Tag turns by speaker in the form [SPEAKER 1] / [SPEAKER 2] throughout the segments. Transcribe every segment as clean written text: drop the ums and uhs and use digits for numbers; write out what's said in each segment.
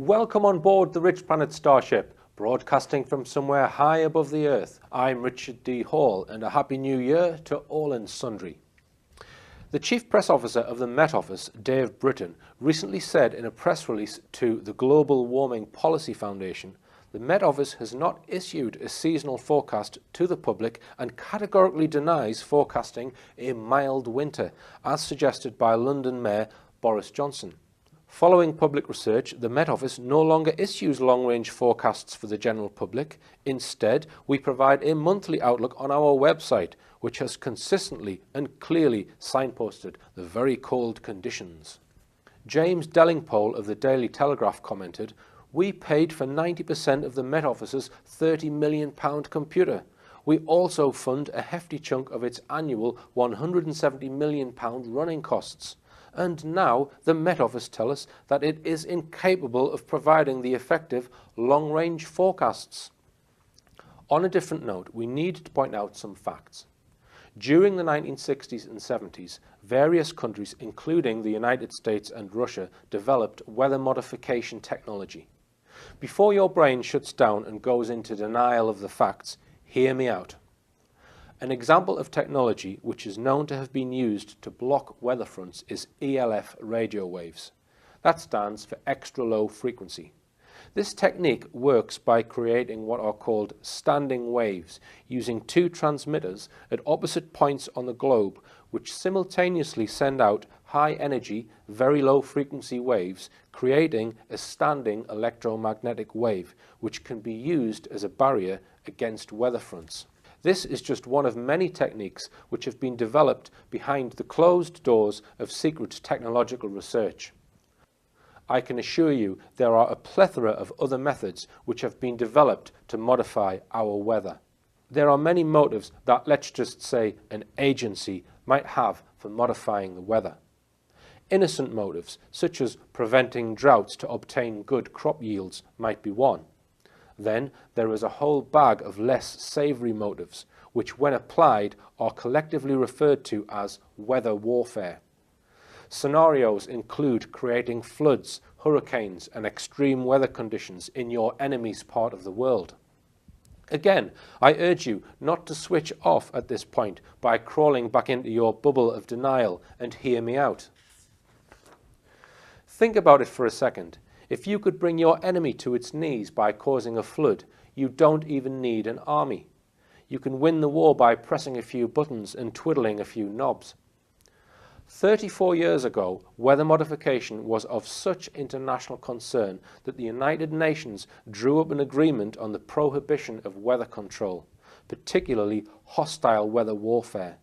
[SPEAKER 1] Welcome on board the RichPlanet starship, broadcasting from somewhere high above the Earth. I'm Richard D. Hall, and a Happy New Year to all and sundry. The Chief Press Officer of the Met Office, Dave Britton, recently said in a press release to the Global Warming Policy Foundation, the Met Office has not issued a seasonal forecast to the public and categorically denies forecasting a mild winter, as suggested by London Mayor Boris Johnson. Following public research, the Met Office no longer issues long-range forecasts for the general public. Instead, we provide a monthly outlook on our website, which has consistently and clearly signposted the very cold conditions. James Dellingpole of the Daily Telegraph commented, "We paid for 90% of the Met Office's £30 million computer. We also fund a hefty chunk of its annual £170 million running costs. And now the Met Office tell us that it is incapable of providing the effective long-range forecasts." On a different note, we need to point out some facts. During the 1960s and 70s, various countries, including the United States and Russia, developed weather modification technology. Before your brain shuts down and goes into denial of the facts, hear me out. An example of technology which is known to have been used to block weather fronts is ELF radio waves. That stands for extra low frequency. This technique works by creating what are called standing waves, using two transmitters at opposite points on the globe, which simultaneously send out high energy, very low frequency waves, creating a standing electromagnetic wave, which can be used as a barrier against weather fronts. This is just one of many techniques which have been developed behind the closed doors of secret technological research. I can assure you there are a plethora of other methods which have been developed to modify our weather. There are many motives that, let's just say, an agency might have for modifying the weather. Innocent motives, such as preventing droughts to obtain good crop yields, might be one. Then there is a whole bag of less savoury motives, which when applied are collectively referred to as weather warfare. Scenarios include creating floods, hurricanes and extreme weather conditions in your enemy's part of the world. Again, I urge you not to switch off at this point by crawling back into your bubble of denial and hear me out. Think about it for a second. If you could bring your enemy to its knees by causing a flood, you don't even need an army. You can win the war by pressing a few buttons and twiddling a few knobs. 34 years ago, weather modification was of such international concern that the United Nations drew up an agreement on the prohibition of weather control, particularly hostile weather warfare.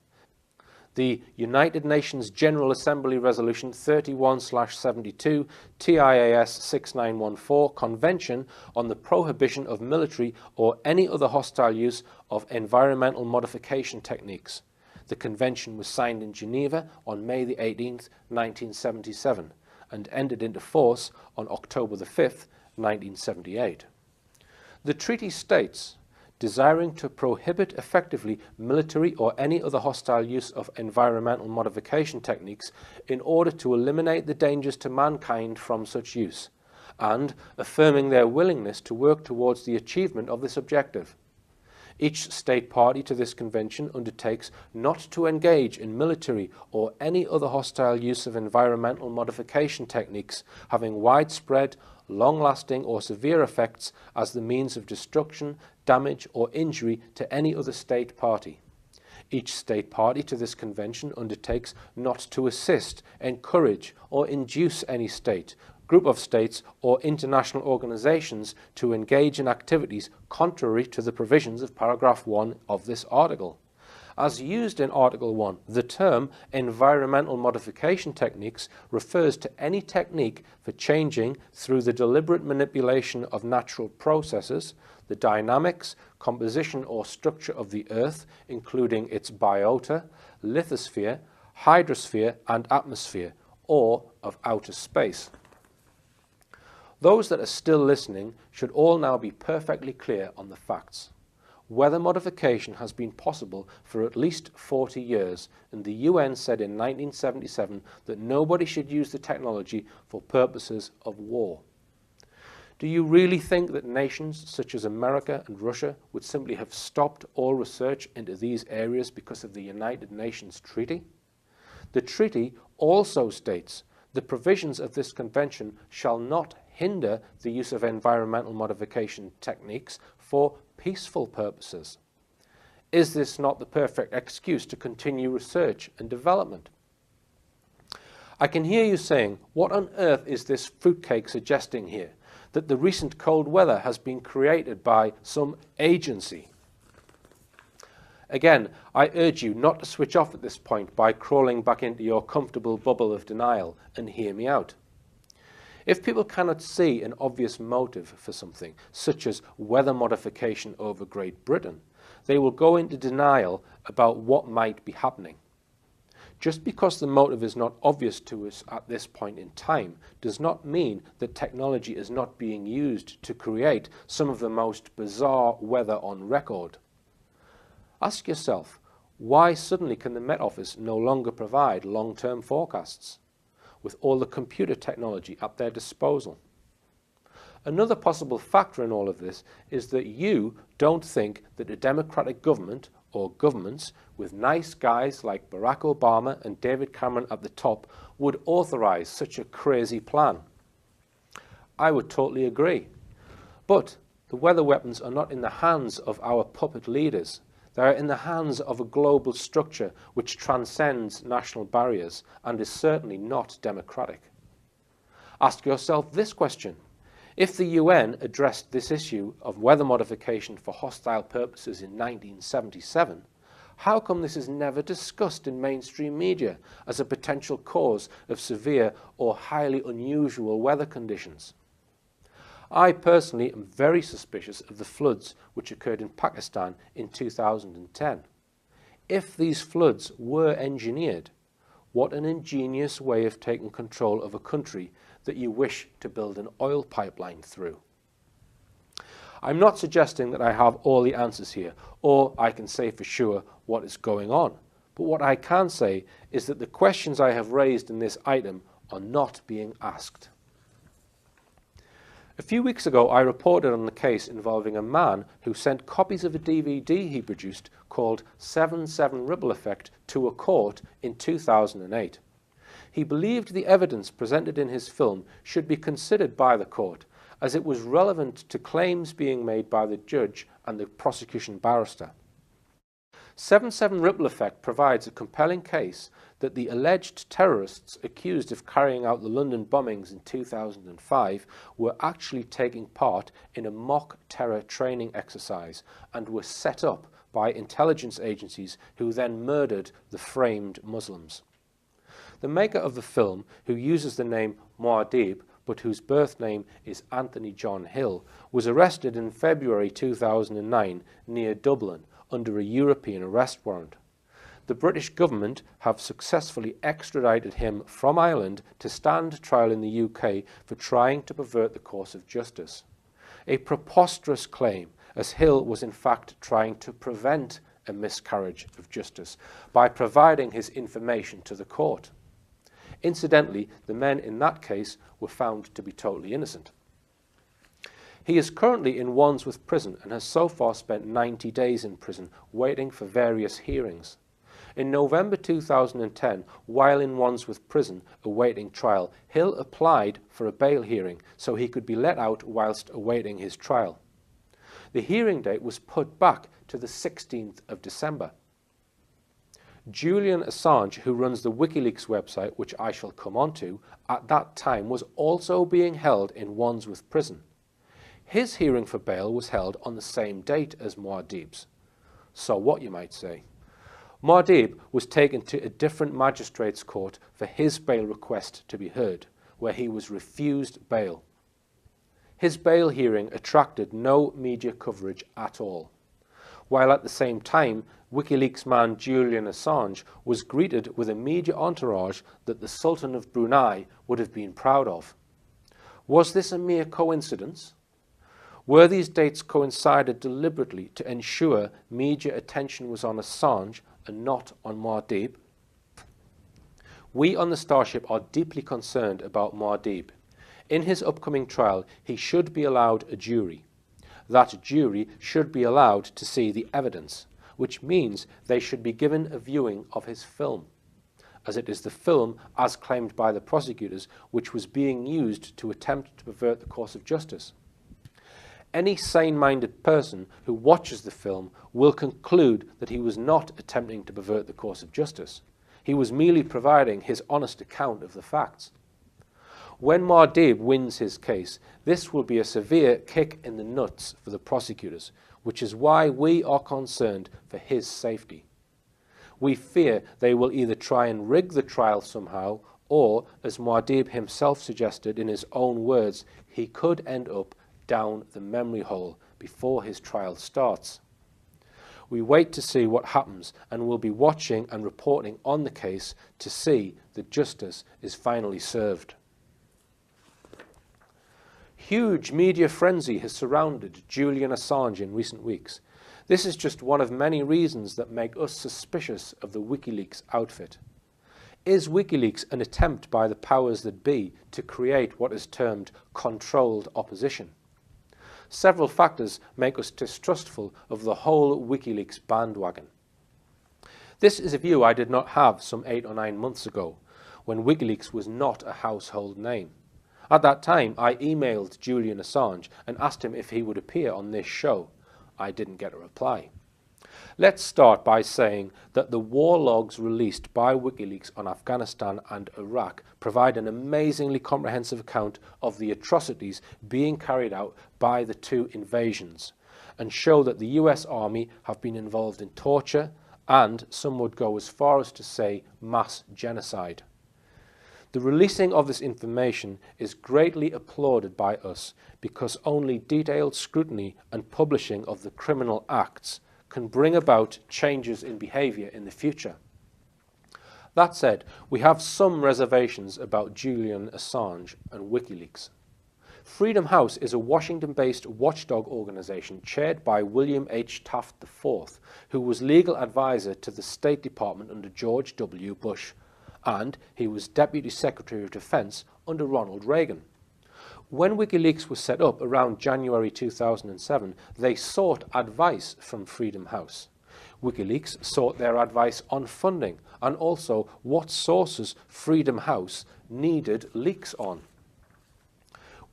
[SPEAKER 1] The United Nations General Assembly Resolution 31/72 TIAS 6914 Convention on the Prohibition of Military or any other hostile use of environmental modification techniques. The convention was signed in Geneva on May 18, 1977 and entered into force on October 5, 1978. The treaty states, desiring to prohibit effectively military or any other hostile use of environmental modification techniques in order to eliminate the dangers to mankind from such use, and affirming their willingness to work towards the achievement of this objective. Each state party to this convention undertakes not to engage in military or any other hostile use of environmental modification techniques having widespread, long-lasting or severe effects as the means of destruction, damage or injury to any other state party. Each state party to this convention undertakes not to assist, encourage or induce any state, group of states or international organizations to engage in activities contrary to the provisions of paragraph 1 of this article. As used in Article 1, the term environmental modification techniques refers to any technique for changing through the deliberate manipulation of natural processes, the dynamics, composition or structure of the Earth, including its biota, lithosphere, hydrosphere and atmosphere, or of outer space. Those that are still listening should all now be perfectly clear on the facts. Weather modification has been possible for at least 40 years, and the UN said in 1977 that nobody should use the technology for purposes of war. Do you really think that nations such as America and Russia would simply have stopped all research into these areas because of the United Nations Treaty? The treaty also states the provisions of this convention shall not hinder the use of environmental modification techniques for peaceful purposes. Is this not the perfect excuse to continue research and development? I can hear you saying, what on earth is this fruitcake suggesting here? That the recent cold weather has been created by some agency. Again, I urge you not to switch off at this point by crawling back into your comfortable bubble of denial and hear me out. If people cannot see an obvious motive for something, such as weather modification over Great Britain, they will go into denial about what might be happening. Just because the motive is not obvious to us at this point in time does not mean that technology is not being used to create some of the most bizarre weather on record. Ask yourself, why suddenly can the Met Office no longer provide long-term forecasts with all the computer technology at their disposal? Another possible factor in all of this is that you don't think that a democratic government or governments with nice guys like Barack Obama and David Cameron at the top would authorize such a crazy plan. I would totally agree. But the weather weapons are not in the hands of our puppet leaders. They are in the hands of a global structure which transcends national barriers and is certainly not democratic. Ask yourself this question. If the UN addressed this issue of weather modification for hostile purposes in 1977, how come this is never discussed in mainstream media as a potential cause of severe or highly unusual weather conditions? I personally am very suspicious of the floods which occurred in Pakistan in 2010. If these floods were engineered, what an ingenious way of taking control of a country that you wish to build an oil pipeline through. I'm not suggesting that I have all the answers here, or I can say for sure what is going on, but what I can say is that the questions I have raised in this item are not being asked. A few weeks ago, I reported on the case involving a man who sent copies of a DVD he produced called 7/7 Ripple Effect to a court in 2008. He believed the evidence presented in his film should be considered by the court, as it was relevant to claims being made by the judge and the prosecution barrister. 7/7 Ripple Effect provides a compelling case that the alleged terrorists accused of carrying out the London bombings in 2005 were actually taking part in a mock terror training exercise and were set up by intelligence agencies who then murdered the framed Muslims. The maker of the film, who uses the name Muad'Dib, but whose birth name is Anthony John Hill, was arrested in February 2009 near Dublin under a European arrest warrant. The British government have successfully extradited him from Ireland to stand trial in the UK for trying to pervert the course of justice. A preposterous claim, as Hill was in fact trying to prevent a miscarriage of justice by providing his information to the court. Incidentally, the men in that case were found to be totally innocent. He is currently in Wandsworth Prison and has so far spent 90 days in prison waiting for various hearings. In November 2010, while in Wandsworth Prison awaiting trial, Hill applied for a bail hearing so he could be let out whilst awaiting his trial. The hearing date was put back to the 16th of December. Julian Assange, who runs the WikiLeaks website, which I shall come on to, at that time was also being held in Wandsworth Prison. His hearing for bail was held on the same date as Muad'Dib's. So what, you might say? Muad'Dib was taken to a different magistrate's court for his bail request to be heard, where he was refused bail. His bail hearing attracted no media coverage at all, while at the same time WikiLeaks man Julian Assange was greeted with a media entourage that the Sultan of Brunei would have been proud of. Was this a mere coincidence? Were these dates coincided deliberately to ensure media attention was on Assange and not on Muad'Dib? We on the Starship are deeply concerned about Muad'Dib. In his upcoming trial, he should be allowed a jury. That jury should be allowed to see the evidence, which means they should be given a viewing of his film, as it is the film, as claimed by the prosecutors, which was being used to attempt to pervert the course of justice. Any sane-minded person who watches the film will conclude that he was not attempting to pervert the course of justice. He was merely providing his honest account of the facts. When Muad'Dib wins his case, this will be a severe kick in the nuts for the prosecutors, which is why we are concerned for his safety. We fear they will either try and rig the trial somehow, or, as Muad'Dib himself suggested in his own words, he could end up down the memory hole before his trial starts. We wait to see what happens and will be watching and reporting on the case to see that justice is finally served. Huge media frenzy has surrounded Julian Assange in recent weeks. This is just one of many reasons that make us suspicious of the WikiLeaks outfit. Is WikiLeaks an attempt by the powers that be to create what is termed controlled opposition? Several factors make us distrustful of the whole WikiLeaks bandwagon. This is a view I did not have some 8 or 9 months ago, when WikiLeaks was not a household name. At that time, I emailed Julian Assange and asked him if he would appear on this show. I didn't get a reply. Let's start by saying that the war logs released by WikiLeaks on Afghanistan and Iraq provide an amazingly comprehensive account of the atrocities being carried out by the two invasions, and show that the US Army have been involved in torture and, some would go as far as to say, mass genocide. The releasing of this information is greatly applauded by us because only detailed scrutiny and publishing of the criminal acts can bring about changes in behaviour in the future. That said, we have some reservations about Julian Assange and WikiLeaks. Freedom House is a Washington-based watchdog organisation chaired by William H. Taft IV, who was legal advisor to the State Department under George W. Bush, and he was Deputy Secretary of Defense under Ronald Reagan. When WikiLeaks was set up around January 2007, they sought advice from Freedom House. WikiLeaks sought their advice on funding and also what sources Freedom House needed leaks on.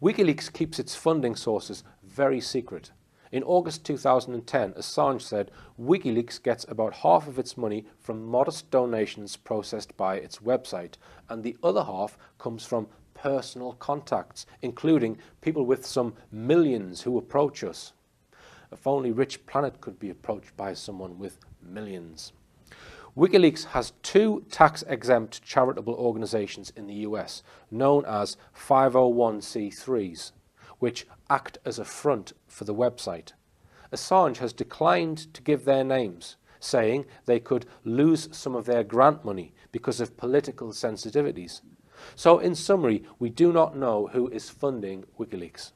[SPEAKER 1] WikiLeaks keeps its funding sources very secret. In August 2010, Assange said WikiLeaks gets about half of its money from modest donations processed by its website, and the other half comes from personal contacts, including people with some millions who approach us. If only RichPlanet could be approached by someone with millions. WikiLeaks has 2 tax-exempt charitable organizations in the US, known as 501c3s, which act as a front for the website. Assange has declined to give their names, saying they could lose some of their grant money because of political sensitivities. So in summary, we do not know who is funding WikiLeaks.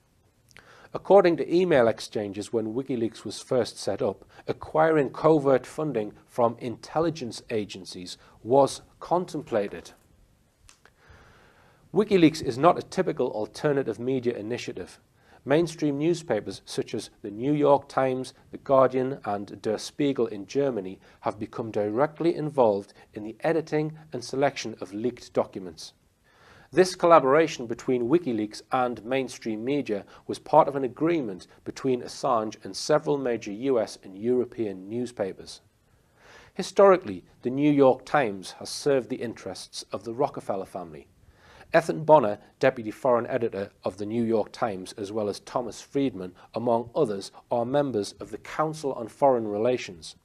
[SPEAKER 1] According to email exchanges when WikiLeaks was first set up, acquiring covert funding from intelligence agencies was contemplated. WikiLeaks is not a typical alternative media initiative. Mainstream newspapers such as the New York Times, The Guardian and Der Spiegel in Germany have become directly involved in the editing and selection of leaked documents. This collaboration between WikiLeaks and mainstream media was part of an agreement between Assange and several major US and European newspapers. Historically, the New York Times has served the interests of the Rockefeller family. Ethan Bonner, deputy foreign editor of the New York Times, as well as Thomas Friedman, among others, are members of the Council on Foreign Relations.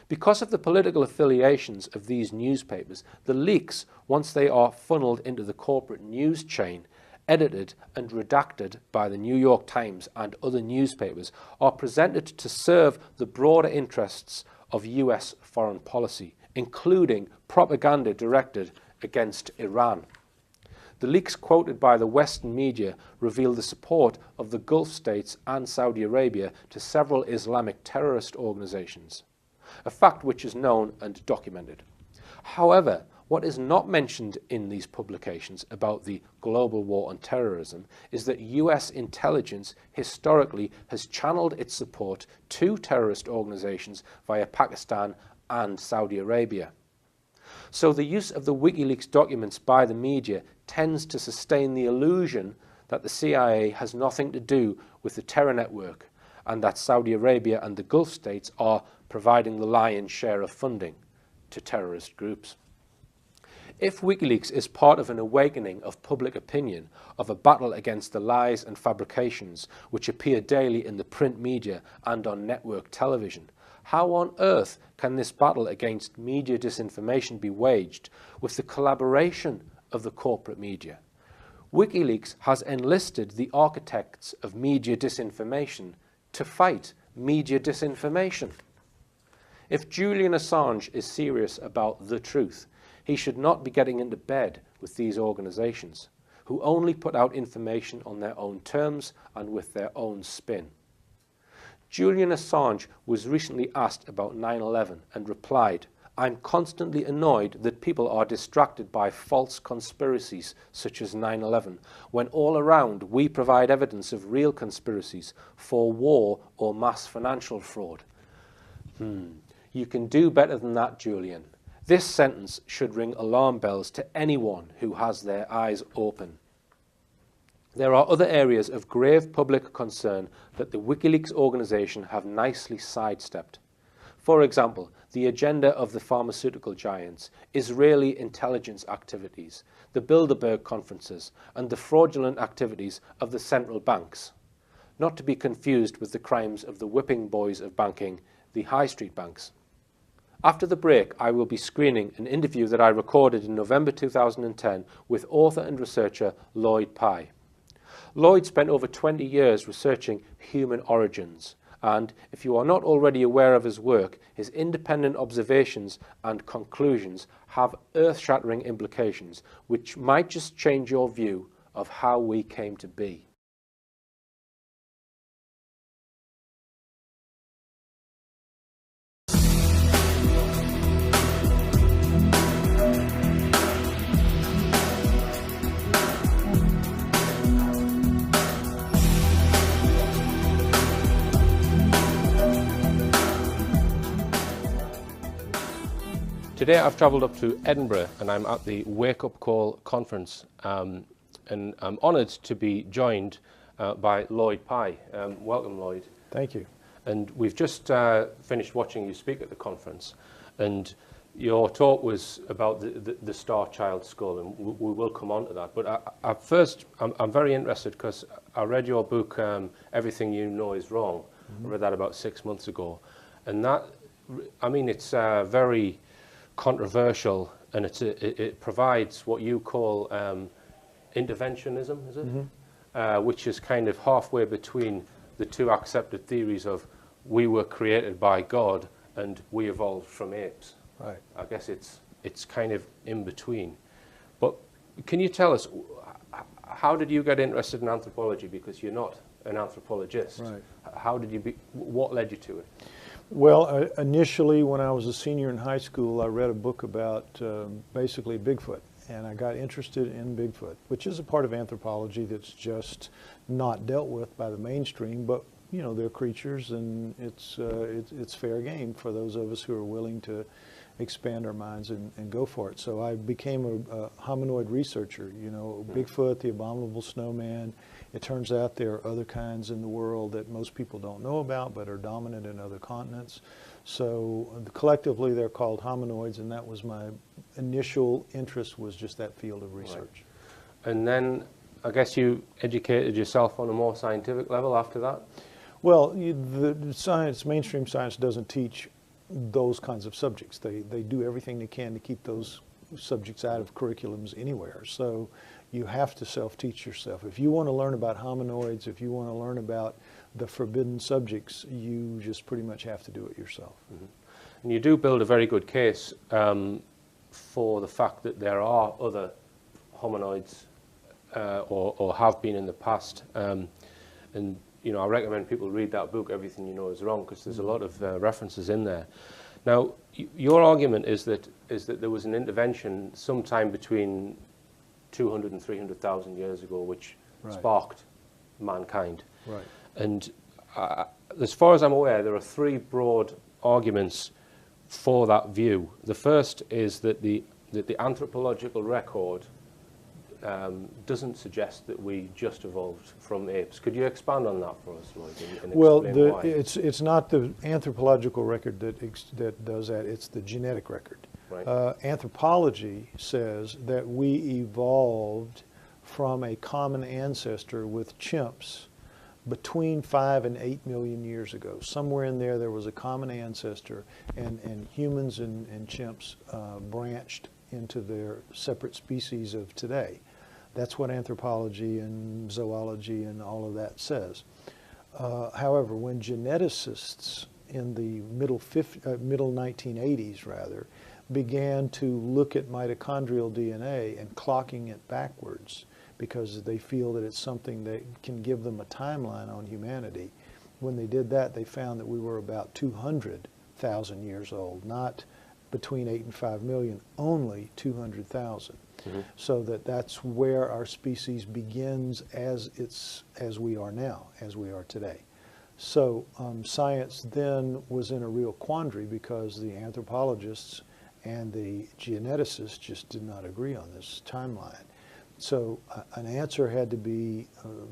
[SPEAKER 1] Because of the political affiliations of these newspapers, the leaks, once they are funneled into the corporate news chain, edited and redacted by the New York Times and other newspapers, are presented to serve the broader interests of US foreign policy, including propaganda directed against Iran. The leaks quoted by the Western media reveal the support of the Gulf states and Saudi Arabia to several Islamic terrorist organizations, a fact which is known and documented. However, What is not mentioned in these publications about the global war on terrorism is that US intelligence historically has channeled its support to terrorist organizations via Pakistan and Saudi Arabia. So the use of the WikiLeaks documents by the media tends to sustain the illusion that the CIA has nothing to do with the terror network and that Saudi Arabia and the Gulf states are providing the lion's share of funding to terrorist groups. If WikiLeaks is part of an awakening of public opinion, of a battle against the lies and fabrications which appear daily in the print media and on network television, how on earth can this battle against media disinformation be waged with the collaboration of the corporate media? WikiLeaks has enlisted the architects of media disinformation to fight media disinformation. If Julian Assange is serious about the truth, he should not be getting into bed with these organizations, who only put out information on their own terms and with their own spin. Julian Assange was recently asked about 9/11 and replied, "I'm constantly annoyed that people are distracted by false conspiracies such as 9/11, when all around we provide evidence of real conspiracies for war or mass financial fraud." You can do better than that, Julian. This sentence should ring alarm bells to anyone who has their eyes open. There are other areas of grave public concern that the WikiLeaks organization have nicely sidestepped. For example, the agenda of the pharmaceutical giants, Israeli intelligence activities, the Bilderberg conferences, and the fraudulent activities of the central banks. Not to be confused with the crimes of the whipping boys of banking, the high street banks. After the break, I will be screening an interview that I recorded in November 2010 with author and researcher Lloyd Pye. Lloyd spent over 20 years researching human origins, and if you are not already aware of his work, his independent observations and conclusions have earth-shattering implications, which might just change your view of how we came to be. Today I've travelled up to Edinburgh and I'm at the Wake Up Call conference and I'm honoured to be joined by Lloyd Pye. Welcome, Lloyd.
[SPEAKER 2] Thank you.
[SPEAKER 1] And we've just finished watching you speak at the conference, and your talk was about the Starchild Skull, and we will come on to that. But at first, I'm very interested because I read your book, Everything You Know Is Wrong. I read that about 6 months ago. And that, I mean, it's very controversial, and it provides what you call interventionism, is it? Which is kind of halfway between the two accepted theories of we were created by God and we evolved from apes.
[SPEAKER 2] Right.
[SPEAKER 1] I guess it's kind of in between. But can you tell us, how did you get interested in anthropology? Because you're not an anthropologist.
[SPEAKER 2] Right.
[SPEAKER 1] How did you what led you to it?
[SPEAKER 2] Well, initially when I was a senior in high school, I read a book about basically Bigfoot, and I got interested in Bigfoot, which is a part of anthropology that's just not dealt with by the mainstream, but you know, they're creatures, and it's fair game for those of us who are willing to expand our minds and go for it. So I became a hominoid researcher, you know, Bigfoot, the abominable snowman. It turns out there are other kinds in the world that most people don't know about but are dominant in other continents. So collectively they're called hominoids, and that was my initial interest, was just that field of research.
[SPEAKER 1] Right. And then I guess you educated yourself on a more scientific level after that?
[SPEAKER 2] Well, the science, mainstream science doesn't teach those kinds of subjects. They do everything they can to keep those subjects out of curriculums anywhere. So you have to self-teach yourself. If you want to learn about hominoids, if you want to learn about the forbidden subjects, you just pretty much have to do it yourself.
[SPEAKER 1] And you do build a very good case for the fact that there are other hominoids or have been in the past. And you know, I recommend people read that book, Everything You Know Is Wrong, because there's a lot of references in there. Now, your argument is that there was an intervention sometime between 200 and 300,000 years ago, which sparked mankind.
[SPEAKER 2] Right.
[SPEAKER 1] And as far as I'm aware, there are three broad arguments for that view. The first is that the anthropological record doesn't suggest that we just evolved from apes. Could you expand on that for us, Lloyd, and
[SPEAKER 2] well,
[SPEAKER 1] explain why?
[SPEAKER 2] it's not the anthropological record that does that. It's the genetic record.
[SPEAKER 1] Right.
[SPEAKER 2] Anthropology says that we evolved from a common ancestor with chimps between 5 and 8 million years ago. Somewhere in there was a common ancestor, and humans and chimps branched into their separate species of today. That's what anthropology and zoology and all of that says. However, when geneticists in the middle 1980s rather began to look at mitochondrial DNA and clocking it backwards because they feel that it's something that can give them a timeline on humanity, when they did that, they found that we were about 200,000 years old, not between 8 and 5 million, only 200,000. Mm-hmm. So that's where our species begins as we are now, as we are today. So science then was in a real quandary because the anthropologists and the geneticists just did not agree on this timeline. So an answer had to be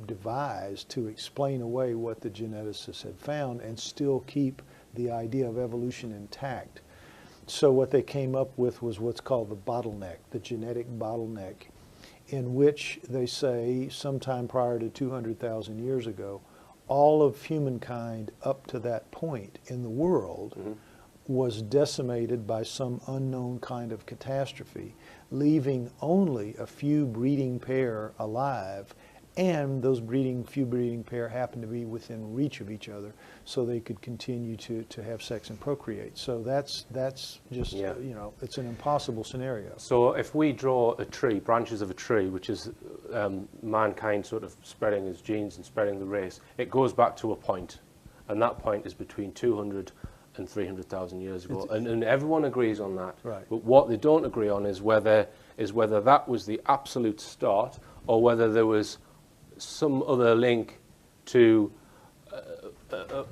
[SPEAKER 2] devised to explain away what the geneticists had found and still keep the idea of evolution intact. So what they came up with was what's called the bottleneck, the genetic bottleneck, in which they say sometime prior to 200,000 years ago, all of humankind up to that point in the world mm-hmm. was decimated by some unknown kind of catastrophe, leaving only a few breeding pair alive, and those few breeding pair happened to be within reach of each other, so they could continue to have sex and procreate. So that's just, you know, it's an impossible scenario.
[SPEAKER 1] So if we draw a tree, branches of a tree, which is mankind sort of spreading his genes and spreading the race, it goes back to a point, and that point is between 200 and 300,000 years ago, and everyone agrees on that.
[SPEAKER 2] Right.
[SPEAKER 1] But what they don't agree on is whether that was the absolute start, or whether there was some other link to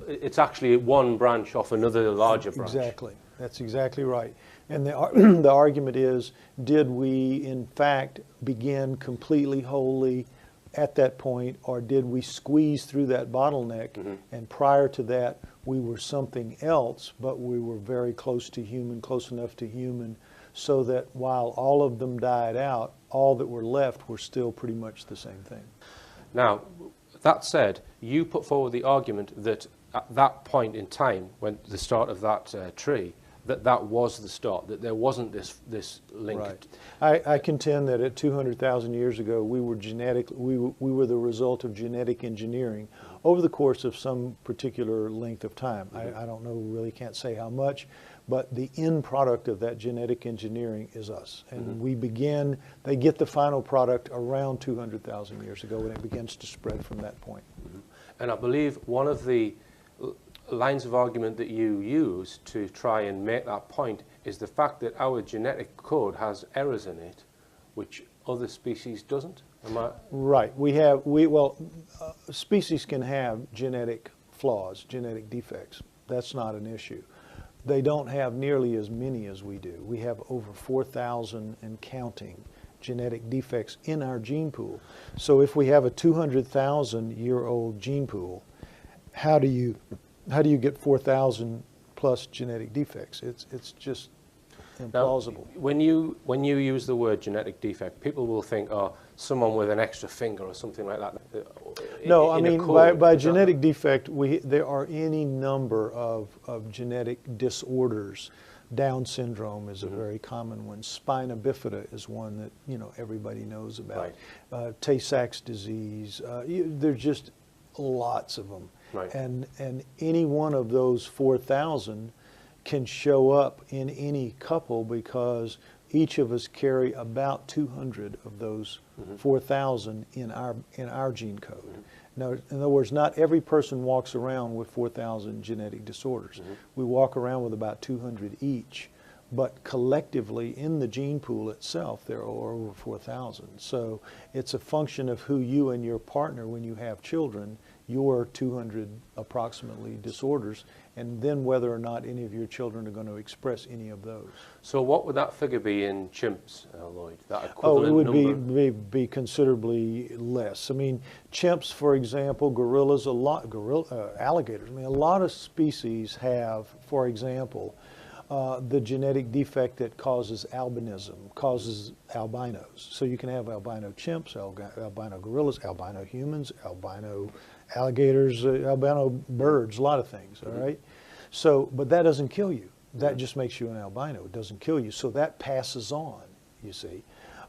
[SPEAKER 1] it's actually one branch off another larger branch.
[SPEAKER 2] Exactly. That's exactly right. And the argument is, did we in fact begin completely wholly at that point, or did we squeeze through that bottleneck mm-hmm. and prior to that we were something else, but we were very close to human, close enough to human, so that while all of them died out, all that were left were still pretty much the same thing.
[SPEAKER 1] Now, that said, you put forward the argument that at that point in time, when the start of that tree, that was the start, that there wasn't this link.
[SPEAKER 2] Right. I contend that at 200,000 years ago, we were the result of genetic engineering over the course of some particular length of time. Mm-hmm. I don't know, really can't say how much, but the end product of that genetic engineering is us. And mm-hmm. They get the final product around 200,000 years ago, and it begins to spread from that point.
[SPEAKER 1] Mm-hmm. And I believe one of the lines of argument that you use to try and make that point is the fact that our genetic code has errors in it, which other species doesn't.
[SPEAKER 2] Right. Species can have genetic flaws, genetic defects. That's not an issue. They don't have nearly as many as we do. We have over 4,000 and counting genetic defects in our gene pool. So if we have a 200,000-year-old gene pool, how do you get 4,000 plus genetic defects? It's just implausible.
[SPEAKER 1] Now, when you use the word genetic defect, people will think, oh, someone with an extra finger or something like that.
[SPEAKER 2] No, I mean, by genetic defect, there are any number of genetic disorders. Down syndrome is a mm-hmm. very common one. Spina bifida is one that everybody knows about. Right. Tay-Sachs disease. There's just lots of them. Right. And any one of those 4,000 can show up in any couple because each of us carry about 200 of those mm-hmm. 4,000 in our gene code. Mm-hmm. Now, in other words, not every person walks around with 4,000 genetic disorders. We walk around with about 200 each, but collectively in the gene pool itself, there are over 4,000. So it's a function of who you and your partner, when you have children, your 200 approximately disorders, and then whether or not any of your children are going to express any of those.
[SPEAKER 1] So what would that figure be in chimps, Lloyd? That
[SPEAKER 2] Oh,
[SPEAKER 1] equivalent
[SPEAKER 2] it would
[SPEAKER 1] number?
[SPEAKER 2] be considerably less. I mean, chimps, for example, gorillas, alligators. I mean, a lot of species have, for example, the genetic defect that causes albinism, causes albinos. So you can have albino chimps, albino gorillas, albino humans, albino alligators, albino birds, a lot of things, all right? So, but that doesn't kill you. That just makes you an albino. It doesn't kill you. So that passes on, you see.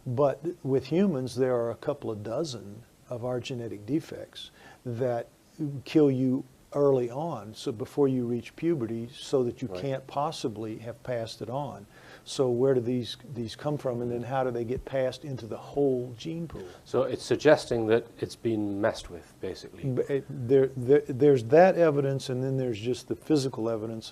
[SPEAKER 2] But with humans, there are a couple of dozen of our genetic defects that kill you early on, so before you reach puberty, so that you can't possibly have passed it on. So where do these come from, and then how do they get passed into the whole gene pool?
[SPEAKER 1] So it's suggesting that it's been messed with, basically.
[SPEAKER 2] There's that evidence, and then there's just the physical evidence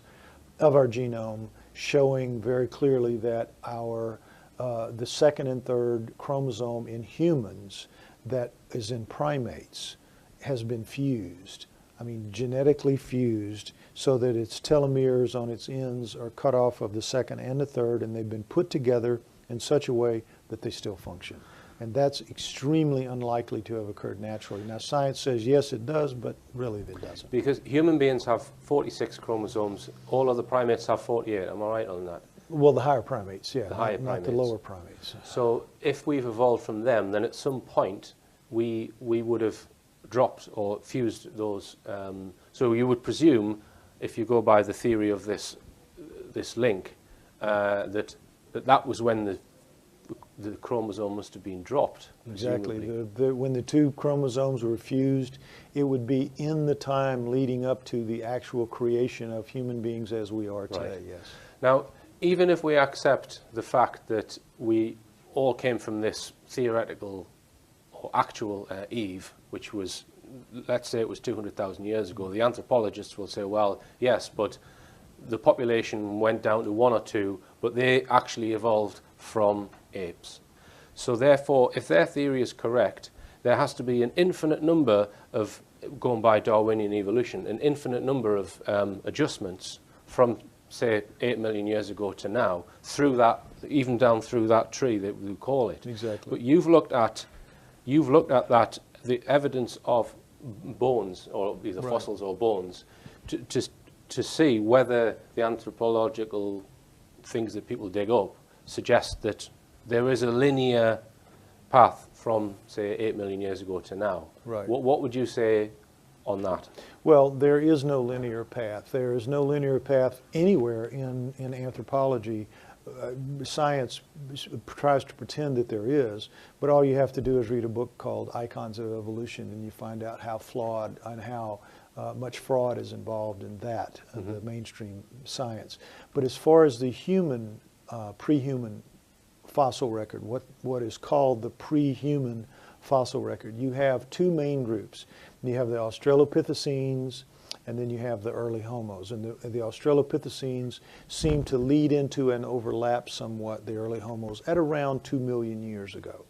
[SPEAKER 2] of our genome showing very clearly that our the second and third chromosome in humans that is in primates has been fused. I mean, genetically fused, so that its telomeres on its ends are cut off of the second and the third, and they've been put together in such a way that they still function. And that's extremely unlikely to have occurred naturally. Now, science says yes, it does, but really it doesn't.
[SPEAKER 1] Because human beings have 46 chromosomes, all other primates have 48. Am I right on that?
[SPEAKER 2] Well, the higher primates, yeah,
[SPEAKER 1] The higher
[SPEAKER 2] not the
[SPEAKER 1] primates.
[SPEAKER 2] lower primates.
[SPEAKER 1] So if we've evolved from them, then at some point we would have dropped or fused those. So you would presume, if you go by the theory of this link, that was when the chromosome must have been dropped.
[SPEAKER 2] Exactly. When the two chromosomes were fused, it would be in the time leading up to the actual creation of human beings as we are today,
[SPEAKER 1] Right.
[SPEAKER 2] yes.
[SPEAKER 1] Now, even if we accept the fact that we all came from this theoretical or actual Eve, which was, let's say it was 200,000 years ago, the anthropologists will say, well, yes, but the population went down to 1 or 2, but they actually evolved from apes. So therefore, if their theory is correct, there has to be an infinite number of, going by Darwinian evolution, an infinite number of adjustments from, say, 8 million years ago to now, through that, even down through that tree that we call it.
[SPEAKER 2] Exactly.
[SPEAKER 1] But you've looked at that, the evidence of bones, or either
[SPEAKER 2] Right.
[SPEAKER 1] fossils or bones, to see whether the anthropological things that people dig up suggest that there is a linear path from, say, 8 million years ago to now.
[SPEAKER 2] Right.
[SPEAKER 1] What would you say on that?
[SPEAKER 2] Well, there is no linear path. There is no linear path anywhere in anthropology. Science tries to pretend that there is, but all you have to do is read a book called Icons of Evolution, and you find out how flawed and how much fraud is involved in that, the mainstream science. But as far as the human, pre-human fossil record, what is called the pre-human fossil record, you have two main groups. You have the Australopithecines, and then you have the early Homos. And the Australopithecines seem to lead into and overlap somewhat the early Homos at around 2 million years ago.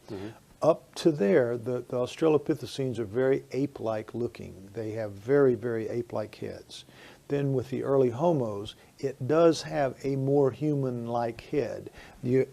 [SPEAKER 2] Up to there, the Australopithecines are very ape-like looking. They have very, very ape-like heads. Then with the early Homos, it does have a more human-like head. The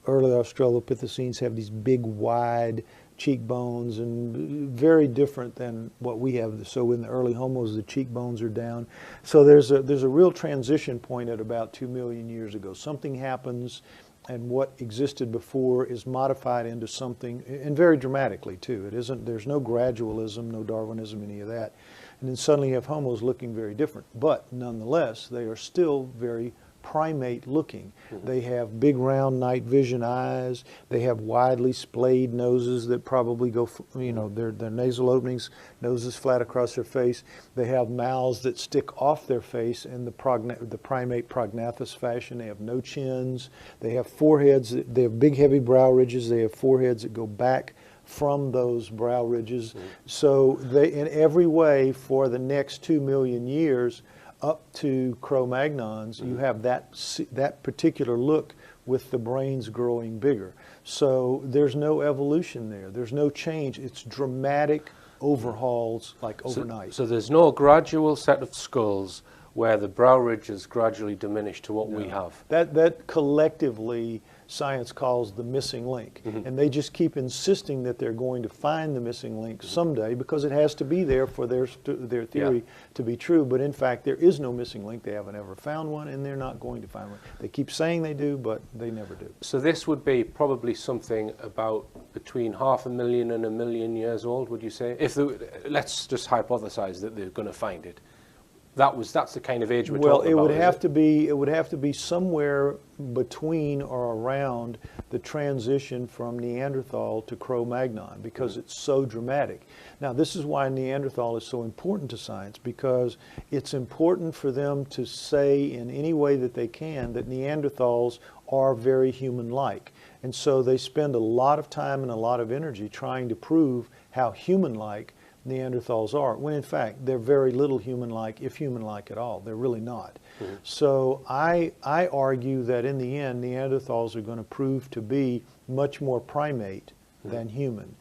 [SPEAKER 2] early Australopithecines have these big, wide cheekbones, and very different than what we have. So in the early Homos, the cheekbones are down. So there's a real transition point at about 2 million years ago. Something happens, and what existed before is modified into something, and very dramatically too. It isn't. There's no gradualism, no Darwinism, any of that. And then suddenly you have Homos looking very different. But nonetheless, they are still very primate looking. They have big round night vision eyes. They have widely splayed noses that probably go, their nasal openings, noses flat across their face. They have mouths that stick off their face in the primate prognathous fashion. They have no chins. They have foreheads. They have big heavy brow ridges. They have foreheads that go back from those brow ridges. So they, in every way, for the next 2 million years, up to Cro-Magnons, you have that particular look with the brains growing bigger. So there's no evolution there. There's no change. It's dramatic overhauls, like overnight.
[SPEAKER 1] So there's no gradual set of skulls where the brow ridges gradually diminish to what we have.
[SPEAKER 2] That collectively science calls the missing link. And they just keep insisting that they're going to find the missing link someday because it has to be there for their theory to be true. But in fact, there is no missing link. They haven't ever found one, and they're not going to find one. They keep saying they do, but they never do.
[SPEAKER 1] So this would be probably something about between 500,000 and 1 million years old, would you say? If let's just hypothesize that they're going to find it. That's the kind of age we're talking about.
[SPEAKER 2] Well, it would have to be somewhere between or around the transition from Neanderthal to Cro-Magnon, because it's so dramatic. Now, this is why Neanderthal is so important to science, because it's important for them to say in any way that they can that Neanderthals are very human-like. And so they spend a lot of time and a lot of energy trying to prove how human-like Neanderthals are, when in fact they're very little human-like, if human-like at all. They're really not. So I argue that in the end Neanderthals are going to prove to be much more primate than human.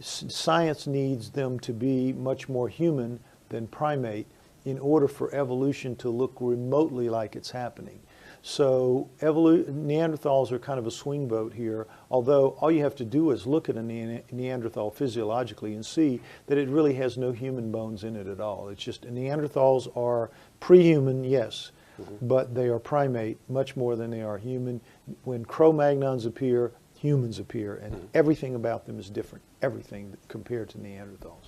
[SPEAKER 2] Science needs them to be much more human than primate in order for evolution to look remotely like it's happening. So Neanderthals are kind of a swing vote here, although all you have to do is look at a Neanderthal physiologically and see that it really has no human bones in it at all. It's just Neanderthals are pre-human, yes, but they are primate much more than they are human. When Cro-Magnons appear, humans appear, and everything about them is different, everything compared to Neanderthals.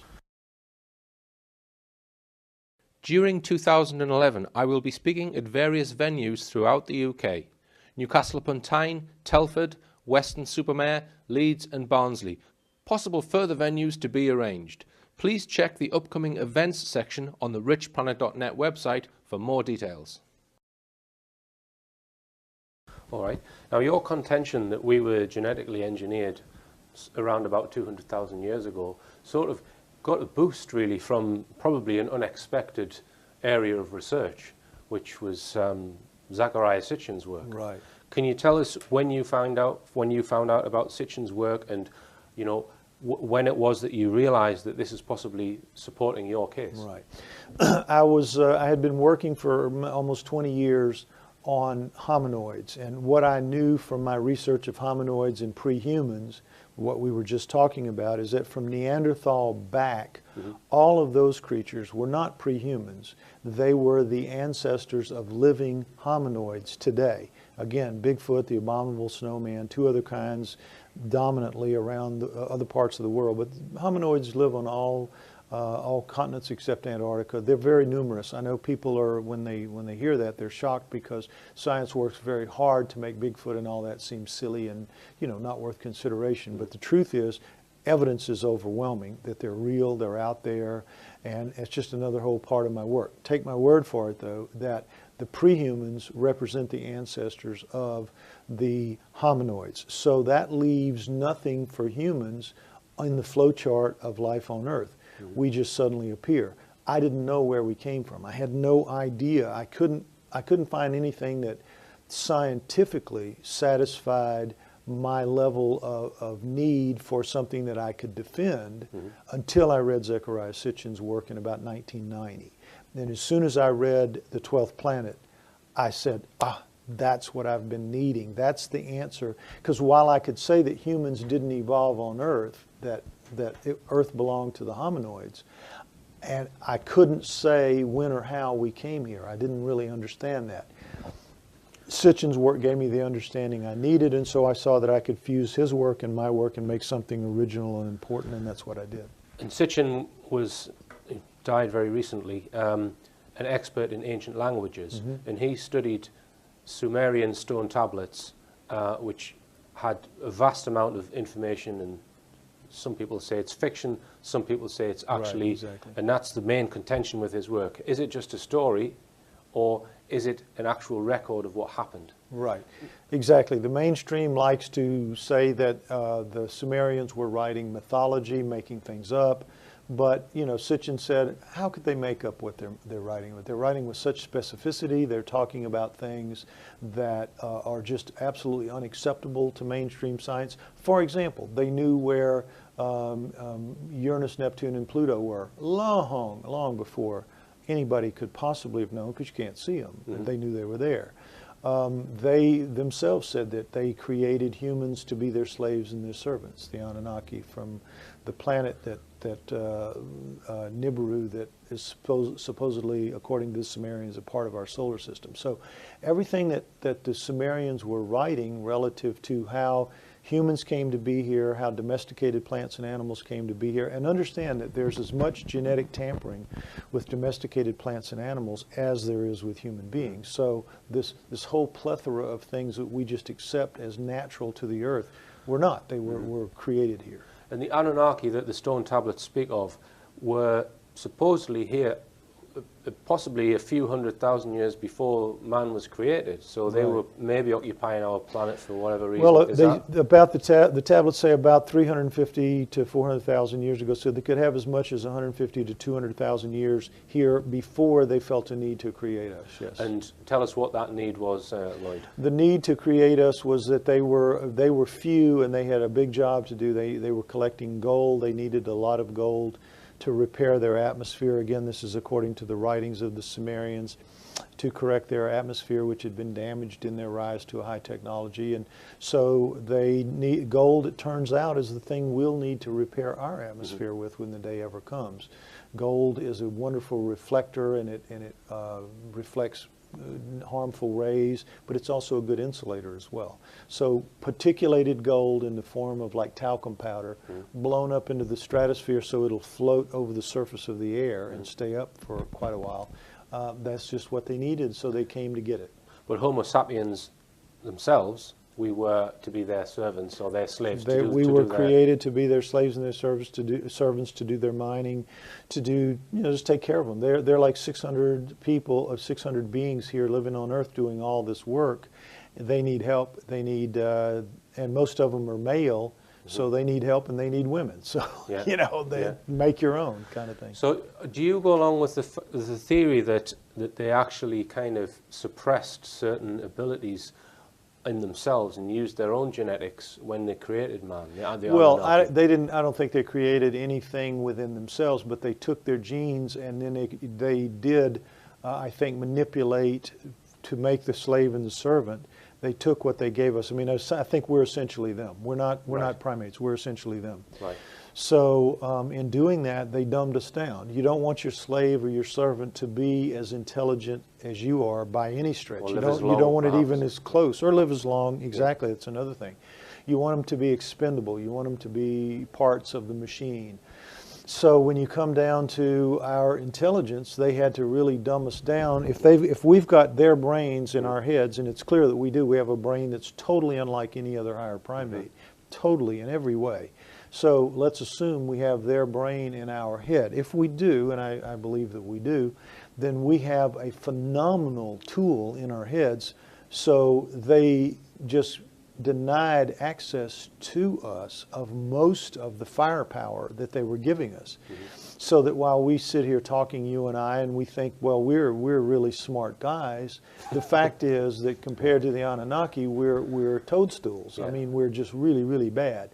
[SPEAKER 1] During 2011, I will be speaking at various venues throughout the UK: Newcastle upon Tyne, Telford, Weston-super-Mare, Leeds and Barnsley. Possible further venues to be arranged. Please check the upcoming events section on the RichPlanet.net website for more details. All right. Now, your contention that we were genetically engineered around about 200,000 years ago sort of got a boost really from probably an unexpected area of research, which was Zecharia Sitchin's work.
[SPEAKER 2] Right.
[SPEAKER 1] Can you tell us when you found out about Sitchin's work, and when it was that you realized that this is possibly supporting your case?
[SPEAKER 2] Right. I had been working for almost 20 years on hominoids, and what I knew from my research of hominoids and pre-humans, what we were just talking about, is that from Neanderthal back, all of those creatures were not pre-humans. They were the ancestors of living hominoids today. Again, Bigfoot, the abominable snowman, two other kinds dominantly around the other parts of the world, but hominoids live on all continents except Antarctica. They're very numerous. I know people are, when they hear that, they're shocked because science works very hard to make Bigfoot and all that seem silly and not worth consideration. But the truth is, evidence is overwhelming that they're real, they're out there, and it's just another whole part of my work. Take my word for it, though, that the pre-humans represent the ancestors of the hominoids. So that leaves nothing for humans in the flowchart of life on Earth. We just suddenly appear. I didn't know where we came from. I had no idea. I couldn't find anything that scientifically satisfied my level of need for something that I could defend until I read Zecharia Sitchin's work in about 1990. And as soon as I read The 12th Planet, I said, that's what I've been needing. That's the answer. Because while I could say that humans didn't evolve on Earth, that Earth belonged to the hominoids, and I couldn't say when or how we came here. I didn't really understand that. Sitchin's work gave me the understanding I needed, and so I saw that I could fuse his work and my work and make something original and important, and that's what I did.
[SPEAKER 1] And Sitchin died very recently, an expert in ancient languages, and he studied Sumerian stone tablets, which had a vast amount of information, and some people say it's fiction, some people say it's actually,
[SPEAKER 2] right, exactly.
[SPEAKER 1] And that's the main contention with his work. Is it just a story, or is it an actual record of what happened?
[SPEAKER 2] Right, exactly. The mainstream likes to say that the Sumerians were writing mythology, making things up, but Sitchin said, how could they make up what they're writing? They're writing with such specificity. They're talking about things that are just absolutely unacceptable to mainstream science. For example, they knew where Uranus, Neptune, and Pluto were long before anybody could possibly have known, because you can't see them. Mm-hmm. They knew they were there. They themselves said that they created humans to be their slaves and their servants, the Anunnaki, from the planet that Nibiru, that is supposedly, according to the Sumerians, a part of our solar system. So everything that the Sumerians were writing relative to how humans came to be here, how domesticated plants and animals came to be here, and understand that there's as much genetic tampering with domesticated plants and animals as there is with human beings. So this whole plethora of things that we just accept as natural to the earth were not. They were created here.
[SPEAKER 1] And the Anunnaki that the stone tablets speak of were supposedly here possibly a few 100,000 years before man was created. So they were maybe occupying our planet for whatever reason.
[SPEAKER 2] Well, the tablets say about 350 to 400,000 years ago. So they could have as much as 150 to 200,000 years here before they felt a need to create us. Yes.
[SPEAKER 1] And tell us what that need was, Lloyd.
[SPEAKER 2] The need to create us was that they were few and they had a big job to do. They were collecting gold. They needed a lot of gold to repair their atmosphere. Again, this is according to the writings of the Sumerians, to correct their atmosphere, which had been damaged in their rise to a high technology. And so they need gold, it turns out, is the thing we'll need to repair our atmosphere with when the day ever comes. Gold is a wonderful reflector, and it reflects harmful rays, but it's also a good insulator as well. So particulated gold in the form of like talcum powder, blown up into the stratosphere so it'll float over the surface of the air and stay up for quite a while. That's just what they needed, so they came to get it.
[SPEAKER 1] But Homo sapiens themselves, we were to be their servants or their slaves.
[SPEAKER 2] We were created to be their slaves and their servants to do their mining, to do, just take care of them. They're like 600 people, 600 beings here living on Earth doing all this work. They need help. They need, and most of them are male, so they need help and they need women. So, make your own kind of thing.
[SPEAKER 1] So do you go along with the theory that they actually kind of suppressed certain abilities in themselves and used their own genetics when they created man?
[SPEAKER 2] They didn't. I don't think they created anything within themselves, but they took their genes and then they did, I think, manipulate to make the slave and the servant. They took what they gave us. I mean, I think we're essentially them. We're not primates. We're essentially them.
[SPEAKER 1] Right.
[SPEAKER 2] So in doing that, they dumbed us down. You don't want your slave or your servant to be as intelligent as you are by any stretch. You don't want it even as close, or live as long. Exactly, that's another thing. You want them to be expendable. You want them to be parts of the machine. So when you come down to our intelligence, they had to really dumb us down. If we've got their brains in our heads, and it's clear that we do, we have a brain that's totally unlike any other higher primate, totally in every way. So let's assume we have their brain in our head. If we do, and I believe that we do, then we have a phenomenal tool in our heads. So they just denied access to us of most of the firepower that they were giving us. So that while we sit here talking, you and I, and we think, well, we're really smart guys, the fact is that compared to the Anunnaki, we're toadstools. I mean, we're just really, really bad.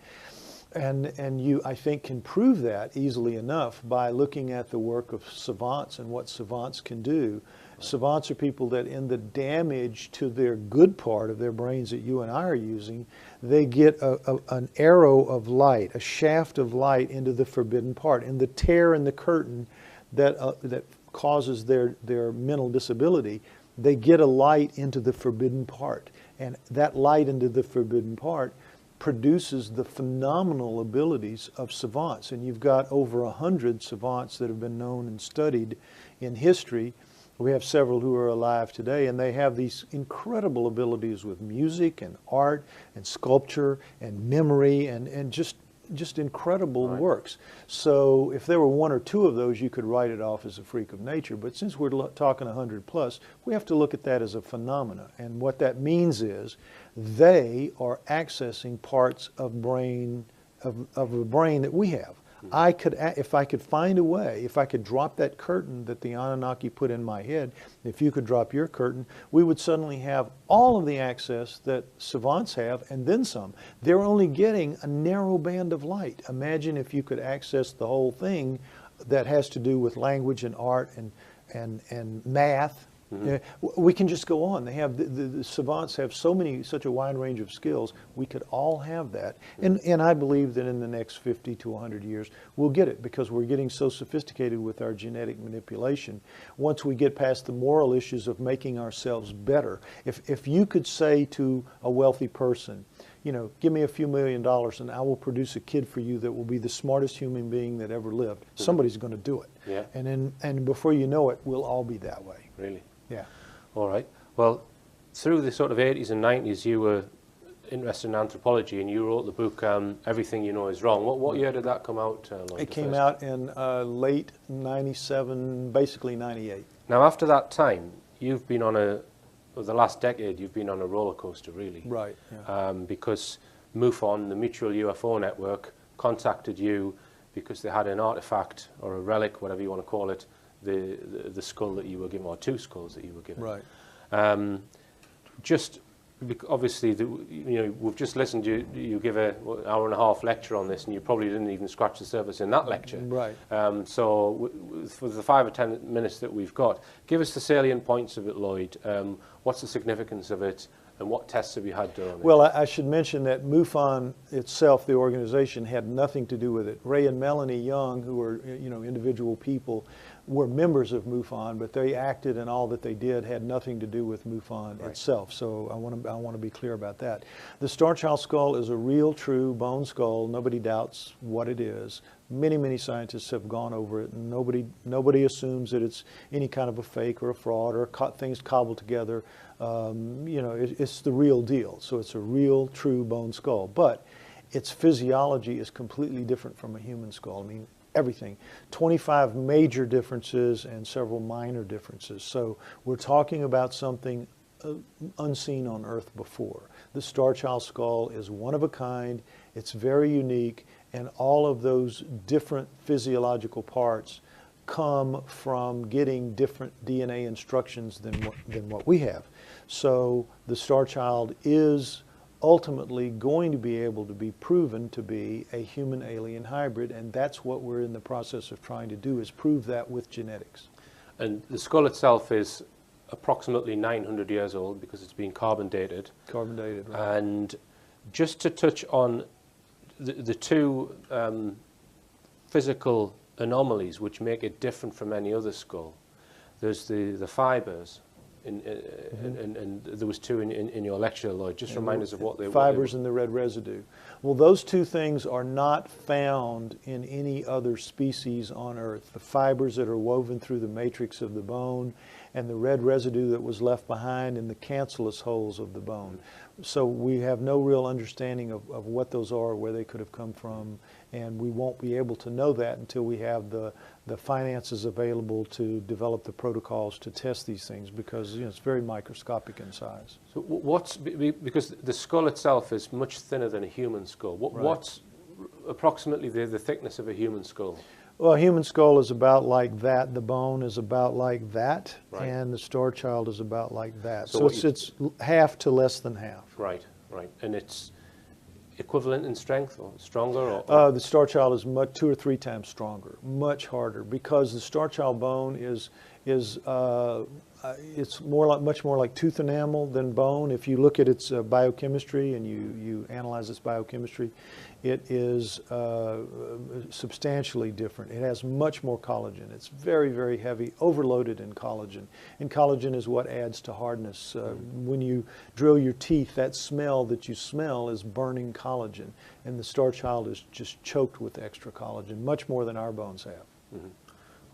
[SPEAKER 2] And you, I think, can prove that easily enough by looking at the work of savants and what savants can do. Savants are people that in the damage to their good part of their brains that you and I are using, they get an arrow of light, a shaft of light into the forbidden part. And the tear in the curtain that causes their mental disability, they get a light into the forbidden part. And that light into the forbidden part produces the phenomenal abilities of savants. And you've got over 100 savants that have been known and studied in history. We have several who are alive today, and they have these incredible abilities with music and art and sculpture and memory and just just incredible
[SPEAKER 1] Right.
[SPEAKER 2] works. So if there were one or two of those, you could write it off as a freak of nature. But since we're talking 100 plus, we have to look at that as a phenomena. And what that means is they are accessing parts of brain of a brain that we have. I could, if I could find a way, if I could drop that curtain that the Anunnaki put in my head, if you could drop your curtain, we would suddenly have all of the access that savants have and then some. They're only getting a narrow band of light. Imagine if you could access the whole thing that has to do with language and art and math. We can just go on. They have the savants have such a wide range of skills. We could all have that, and I believe that in the next 50 to 100 years we'll get it, because we're getting so sophisticated with our genetic manipulation. Once we get past the moral issues of making ourselves better, if you could say to a wealthy person, you know, give me a few $1 million and I will produce a kid for you that will be the smartest human being that ever lived. Somebody's going to do it.
[SPEAKER 1] Yeah.
[SPEAKER 2] And before you know it, we'll all be that way.
[SPEAKER 1] Really?
[SPEAKER 2] Yeah.
[SPEAKER 1] All right. Well, through the sort of 80s and 90s, you were interested in anthropology, and you wrote the book Everything You Know Is Wrong. What year did that come out, Lloyd?
[SPEAKER 2] It came out in late 97, basically 98.
[SPEAKER 1] Now, after that time, you've been on the last decade, you've been on a roller coaster, really.
[SPEAKER 2] Right. Yeah.
[SPEAKER 1] Because MUFON, the Mutual UFO Network, contacted you because they had an artifact or a relic, whatever you want to call it, the skull that you were given, or two skulls that you were given.
[SPEAKER 2] Right.
[SPEAKER 1] Obviously, we've just listened to you give an hour and a half lecture on this, and you probably didn't even scratch the surface in that lecture.
[SPEAKER 2] Right.
[SPEAKER 1] So for the 5 or 10 minutes that we've got, give us the salient points of it, Lloyd. What's the significance of it, and what tests have you had done on it?
[SPEAKER 2] Well, I should mention that MUFON itself, the organization, had nothing to do with it. Ray and Melanie Young, who were individual people, were members of MUFON, but they acted, and all that they did had nothing to do with MUFON itself. So I want to be clear about that. The Starchild Skull is a real, true bone skull. Nobody doubts what it is. Many scientists have gone over it, and nobody assumes that it's any kind of a fake or a fraud or things cobbled together. It's the real deal. So it's a real, true bone skull. But its physiology is completely different from a human skull. I mean, everything. 25 major differences and several minor differences. So we're talking about something unseen on Earth before. The Starchild Skull is one of a kind. It's very unique, and all of those different physiological parts come from getting different DNA instructions than what we have. So the Starchild is ultimately going to be able to be proven to be a human-alien hybrid, and that's what we're in the process of trying to do, is prove that with genetics.
[SPEAKER 1] And the skull itself is approximately 900 years old because it's been carbon dated.
[SPEAKER 2] Carbon dated, right.
[SPEAKER 1] And just to touch on the two physical anomalies which make it different from any other skull. There's the fibers, and there was two in your lecture, Lloyd. Just remind us of what they were.
[SPEAKER 2] Fibers and the red residue. Well, those two things are not found in any other species on Earth. The fibers that are woven through the matrix of the bone, and the red residue that was left behind in the cancellous holes of the bone. So we have no real understanding of what those are, where they could have come from, and we won't be able to know that until we have the finances available to develop the protocols to test these things, because it's very microscopic in size.
[SPEAKER 1] So because the skull itself is much thinner than a human skull. What's approximately the thickness of a human skull?
[SPEAKER 2] Well, a human skull is about like that. The bone is about like that, and the Starchild is about like that. So it's half to less than half.
[SPEAKER 1] Right. And it's equivalent in strength, or stronger?
[SPEAKER 2] Or? The Starchild is 2 or 3 times stronger, much harder, because the Starchild bone is it's much more like tooth enamel than bone. If you look at its biochemistry and you analyze its biochemistry, it is substantially different. It has much more collagen. It's very heavy, overloaded in collagen. And collagen is what adds to hardness. When you drill your teeth, that smell that you smell is burning collagen. And the Starchild is just choked with extra collagen, much more than our bones have.
[SPEAKER 1] Mm-hmm.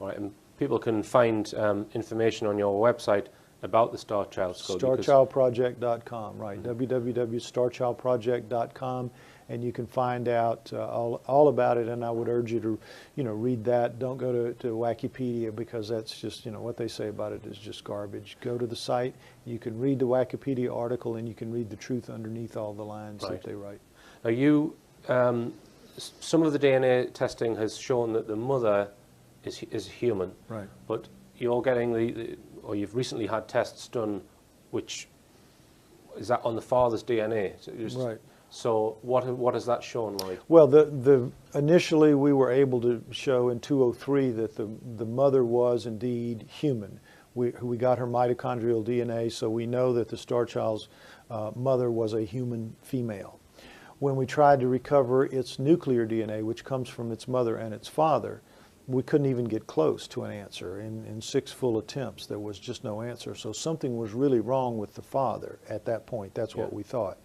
[SPEAKER 1] All right. And people can find information on your website about the Starchild Skull.
[SPEAKER 2] Starchildproject.com, right. www.starchildproject.com. and you can find out all about it. And I would urge you to, read that. Don't go to Wikipedia, because that's just, what they say about it is just garbage. Go to the site. You can read the Wikipedia article, and you can read the truth underneath all the lines that they write.
[SPEAKER 1] Now some of the DNA testing has shown that the mother is human,
[SPEAKER 2] right?
[SPEAKER 1] But you're getting or you've recently had tests done, which is that on the father's DNA,
[SPEAKER 2] right?
[SPEAKER 1] So what has that shown, Lloyd?
[SPEAKER 2] Well, initially we were able to show in 203 that the mother was indeed human. We got her mitochondrial DNA, so we know that the Starchild's mother was a human female. When we tried to recover its nuclear DNA, which comes from its mother and its father, we couldn't even get close to an answer. In 6 full attempts, there was just no answer. So something was really wrong with the father at that point. That's what we thought.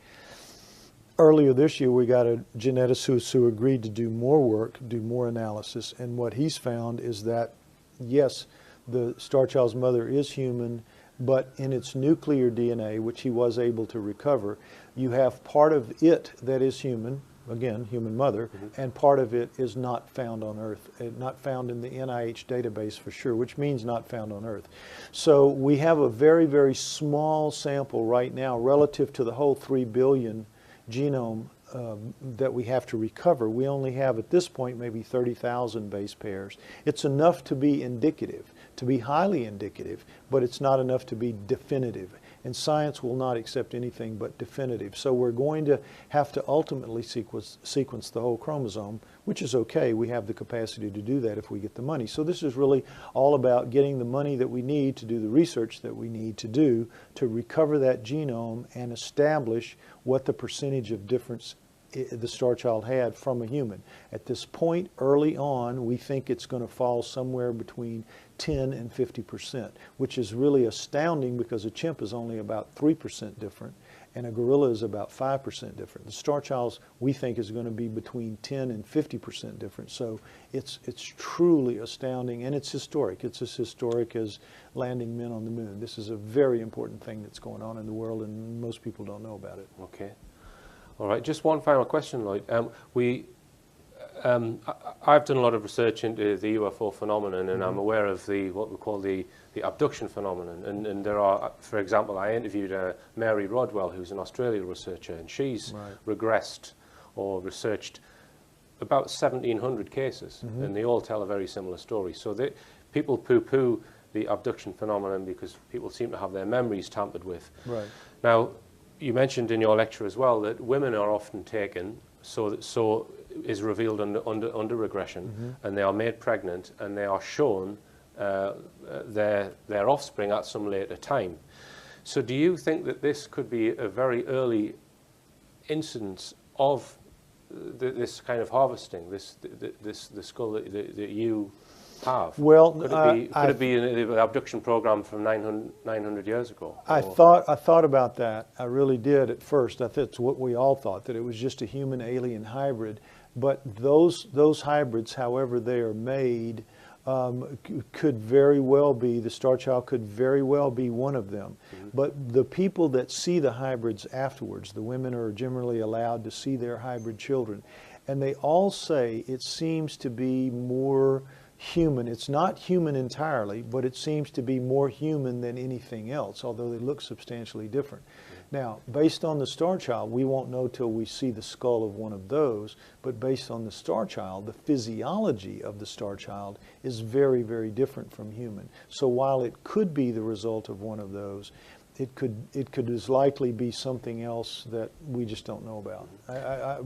[SPEAKER 2] Earlier this year, we got a geneticist who agreed to do more work, do more analysis, and what he's found is that, yes, the Starchild's mother is human, but in its nuclear DNA, which he was able to recover, you have part of it that is human, again, human mother, and part of it is not found on Earth, not found in the NIH database for sure, which means not found on Earth. So we have a very, very small sample right now relative to the whole 3 billion genome that we have to recover. We only have at this point maybe 30,000 base pairs. It's enough to be indicative, to be highly indicative, but it's not enough to be definitive. And science will not accept anything but definitive. So we're going to have to ultimately sequence the whole chromosome, which is okay. We have the capacity to do that if we get the money. So this is really all about getting the money that we need to do the research that we need to do to recover that genome and establish what the percentage of difference the Starchild had from a human. At this point, early on, we think it's going to fall somewhere between 10 and 50%, which is really astounding because a chimp is only about 3% different and a gorilla is about 5% different. The Starchild's, we think, is going to be between 10 and 50% different. So it's truly astounding, and it's historic. It's as historic as landing men on the moon. This is a very important thing that's going on in the world, and most people don't know about it.
[SPEAKER 1] Okay. All right, just one final question, Lloyd. I've done a lot of research into the UFO phenomenon, and I'm aware of what we call the abduction phenomenon. And there are, for example, I interviewed Mary Rodwell, who's an Australian researcher, and she's regressed or researched about 1,700 cases, and they all tell a very similar story. So people poo-poo the abduction phenomenon because people seem to have their memories tampered with.
[SPEAKER 2] Right.
[SPEAKER 1] Now, you mentioned in your lecture as well that women are often taken, so is revealed under regression, and they are made pregnant, and they are shown their offspring at some later time. So do you think that this could be a very early instance of this kind of harvesting, the skull that you have?
[SPEAKER 2] Well,
[SPEAKER 1] could it be an abduction program from 900 years ago?
[SPEAKER 2] I thought about that. I really did at first. That's what we all thought, that it was just a human alien hybrid. But those hybrids, however they are made, could very well be, the Starchild could very well be one of them. But the people that see the hybrids afterwards, the women are generally allowed to see their hybrid children, and they all say it seems to be more human. It's not human entirely, but it seems to be more human than anything else, although they look substantially different. Now, based on the Starchild, we won't know till we see the skull of one of those, but based on the Starchild, the physiology of the Starchild is very, very different from human. So while it could be the result of one of those, it could as likely be something else that we just don't know about.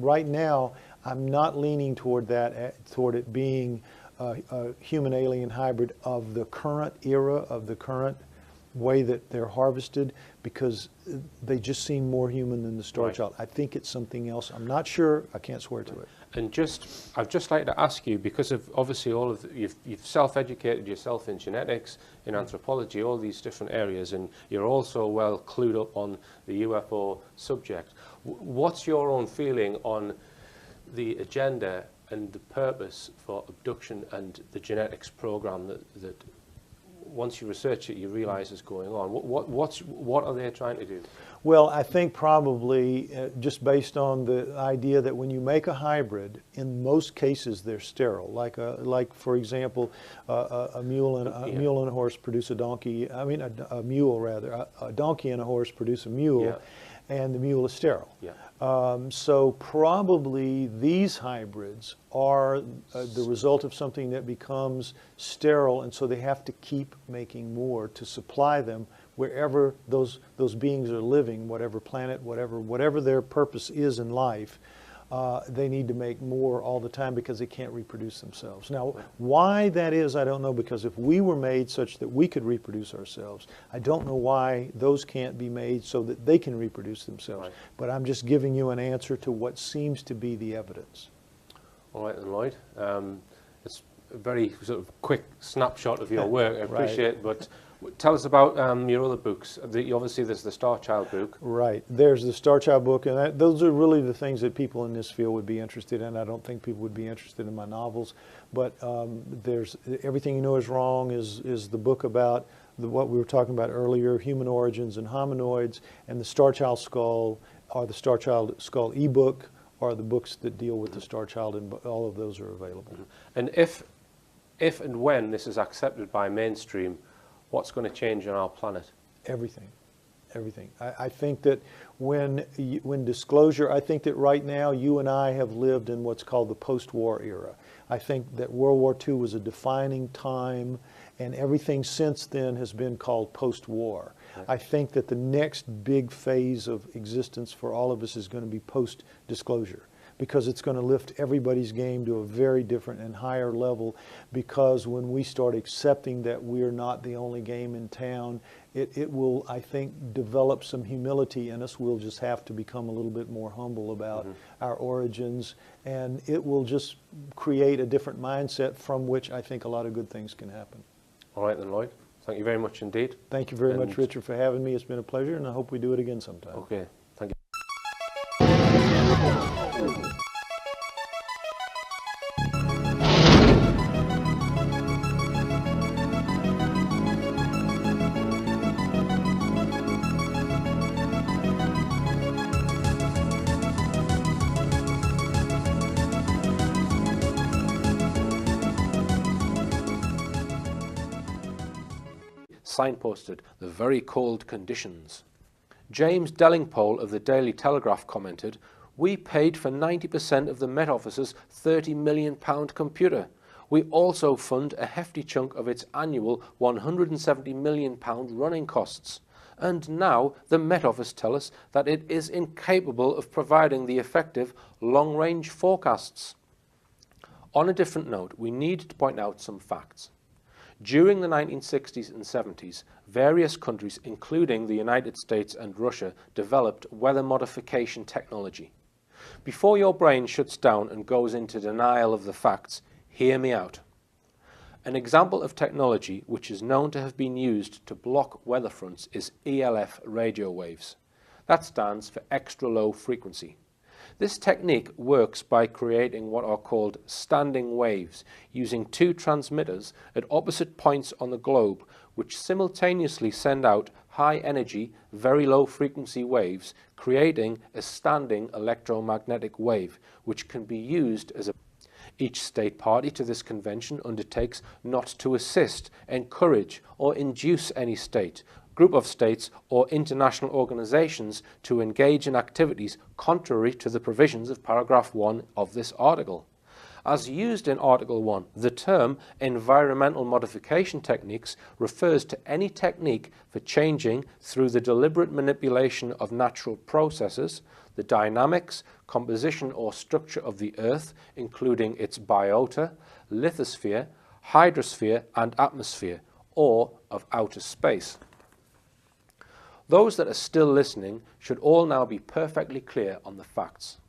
[SPEAKER 2] Right now, I'm not leaning toward it being a human alien hybrid of the current era, of the current way that they're harvested, because they just seem more human than the Starchild. I think it's something else. I'm not sure. I can't swear to it.
[SPEAKER 1] And I'd just like to ask you, because of obviously you've self-educated yourself in genetics, in anthropology, all these different areas, and you're also well clued up on the UFO subject. What's your own feeling on the agenda and the purpose for abduction and the genetics program that once you research it, you realize is going on. What are they trying to do?
[SPEAKER 2] Well, I think probably just based on the idea that when you make a hybrid, in most cases they're sterile. Like for example, a mule and a horse produce a donkey. I mean, a mule rather. A donkey and a horse produce a mule, and the mule is sterile.
[SPEAKER 1] Yeah.
[SPEAKER 2] So probably these hybrids are the result of something that becomes sterile, and so they have to keep making more to supply them wherever those beings are living, whatever planet, whatever their purpose is in life. They need to make more all the time because they can't reproduce themselves. Now, why that is, I don't know, because if we were made such that we could reproduce ourselves, I don't know why those can't be made so that they can reproduce themselves. Right. But I'm just giving you an answer to what seems to be the evidence. All right then, Lloyd.
[SPEAKER 1] It's a very sort of quick snapshot of your work. I appreciate it, but tell us about your other books. Obviously, there's the Starchild book.
[SPEAKER 2] Right. There's the Starchild book, and those are really the things that people in this field would be interested in. I don't think people would be interested in my novels, but there's Everything You Know Is Wrong is the book about what we were talking about earlier, human origins and hominoids, and the Starchild Skull, or the Starchild Skull ebook, are the books that deal with the Starchild, and all of those are available.
[SPEAKER 1] And if and when this is accepted by mainstream, what's going to change on our planet?
[SPEAKER 2] Everything. Everything. I think that when disclosure, I think that right now you and I have lived in what's called the post-war era. I think that World War II was a defining time, and everything since then has been called post-war. Right. I think that the next big phase of existence for all of us is going to be post-disclosure, because it's going to lift everybody's game to a very different and higher level, because when we start accepting that we're not the only game in town, it will, I think, develop some humility in us. We'll just have to become a little bit more humble about our origins, and it will just create a different mindset from which I think a lot of good things can happen.
[SPEAKER 1] All right then, Lloyd. Thank you very much indeed.
[SPEAKER 2] Thank you very much, Richard, for having me. It's been a pleasure, and I hope we do it again sometime.
[SPEAKER 1] Okay. Thank you. Signposted the very cold conditions. James Dellingpole of the Daily Telegraph commented, "We paid for 90% of the Met Office's £30 million computer. We also fund a hefty chunk of its annual £170 million running costs. And now the Met Office tell us that it is incapable of providing the effective long-range forecasts." On a different note, we need to point out some facts. During the 1960s and 70s, various countries, including the United States and Russia, developed weather modification technology. Before your brain shuts down and goes into denial of the facts, hear me out. An example of technology which is known to have been used to block weather fronts is ELF radio waves. That stands for extra low frequency. This technique works by creating what are called standing waves, using two transmitters at opposite points on the globe, which simultaneously send out high energy, very low frequency waves, creating a standing electromagnetic wave, which can be used as a... Each state party to this convention undertakes not to assist, encourage, or induce any state, group of states, or international organizations to engage in activities contrary to the provisions of paragraph 1 of this article. As used in Article 1, the term environmental modification techniques refers to any technique for changing through the deliberate manipulation of natural processes, the dynamics, composition or structure of the Earth, including its biota, lithosphere, hydrosphere and atmosphere, or of outer space. Those that are still listening should all now be perfectly clear on the facts.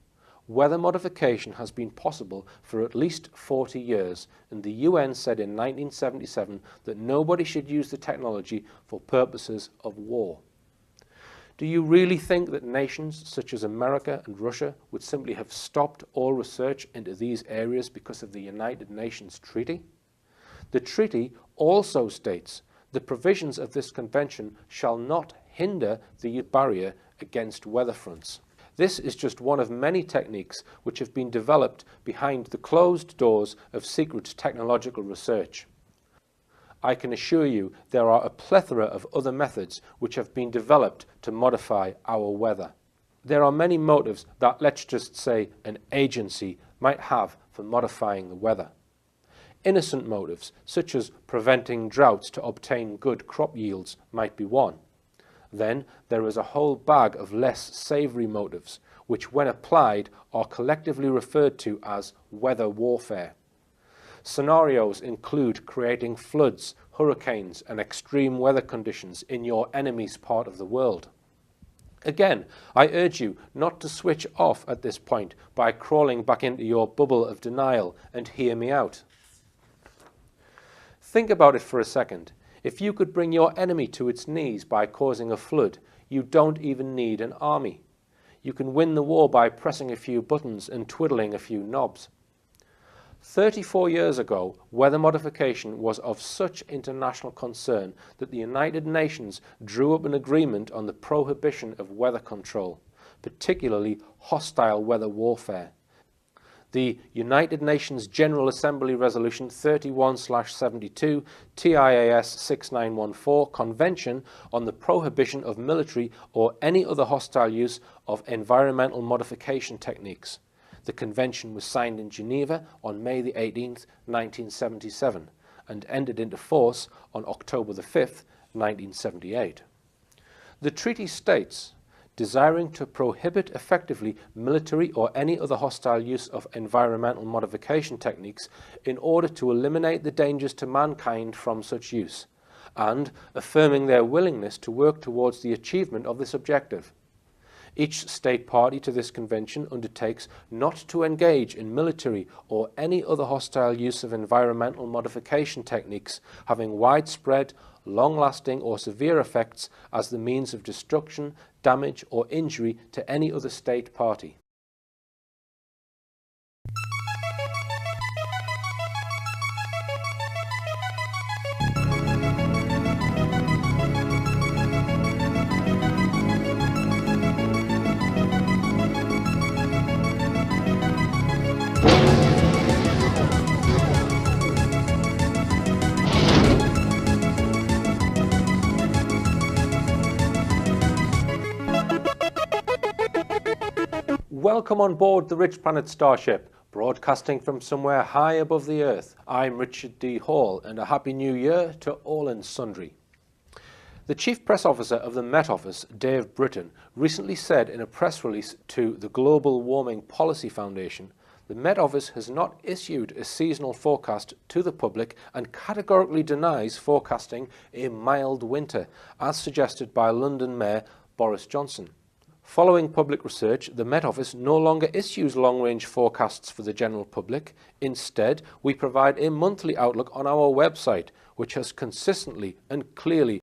[SPEAKER 1] Weather modification has been possible for at least 40 years, and the UN said in 1977 that nobody should use the technology for purposes of war. Do you really think that nations such as America and Russia would simply have stopped all research into these areas because of the United Nations Treaty? The treaty also states The provisions of this convention shall not hinder the barrier against weather fronts. This is just one of many techniques which have been developed behind the closed doors of secret technological research. I can assure you there are a plethora of other methods which have been developed to modify our weather. There are many motives that, let's just say, an agency might have for modifying the weather. Innocent motives, such as preventing droughts to obtain good crop yields, might be one. Then there is a whole bag of less savoury motives, which when applied are collectively referred to as weather warfare. Scenarios include creating floods, hurricanes and extreme weather conditions in your enemy's part of the world. Again, I urge you not to switch off at this point by crawling back into your bubble of denial and hear me out. Think about it for a second. If you could bring your enemy to its knees by causing a flood, you don't even need an army. You can win the war by pressing a few buttons and twiddling a few knobs. 34 years ago, weather modification was of such international concern that the United Nations drew up an agreement on the prohibition of weather control, particularly hostile weather warfare. The United Nations General Assembly Resolution 31/72 TIAS 6914 Convention on the Prohibition of Military or any other hostile use of environmental modification techniques. The convention was signed in Geneva on May 18, 1977 and entered into force on October 5, 1978. The treaty states, desiring to prohibit effectively military or any other hostile use of environmental modification techniques in order to eliminate the dangers to mankind from such use, and affirming their willingness to work towards the achievement of this objective. Each state party to this convention undertakes not to engage in military or any other hostile use of environmental modification techniques having widespread, long-lasting or severe effects as the means of destruction, damage or injury to any other state party. Welcome on board the RichPlanet starship, broadcasting from somewhere high above the Earth. I'm Richard D. Hall, and a Happy New Year to all and sundry. The Chief Press Officer of the Met Office, Dave Britton, recently said in a press release to the Global Warming Policy Foundation, the Met Office has not issued a seasonal forecast to the public and categorically denies forecasting a mild winter, as suggested by London Mayor Boris Johnson. Following public research, the Met Office no longer issues long-range forecasts for the general public. Instead, we provide a monthly outlook on our website, which has consistently and clearly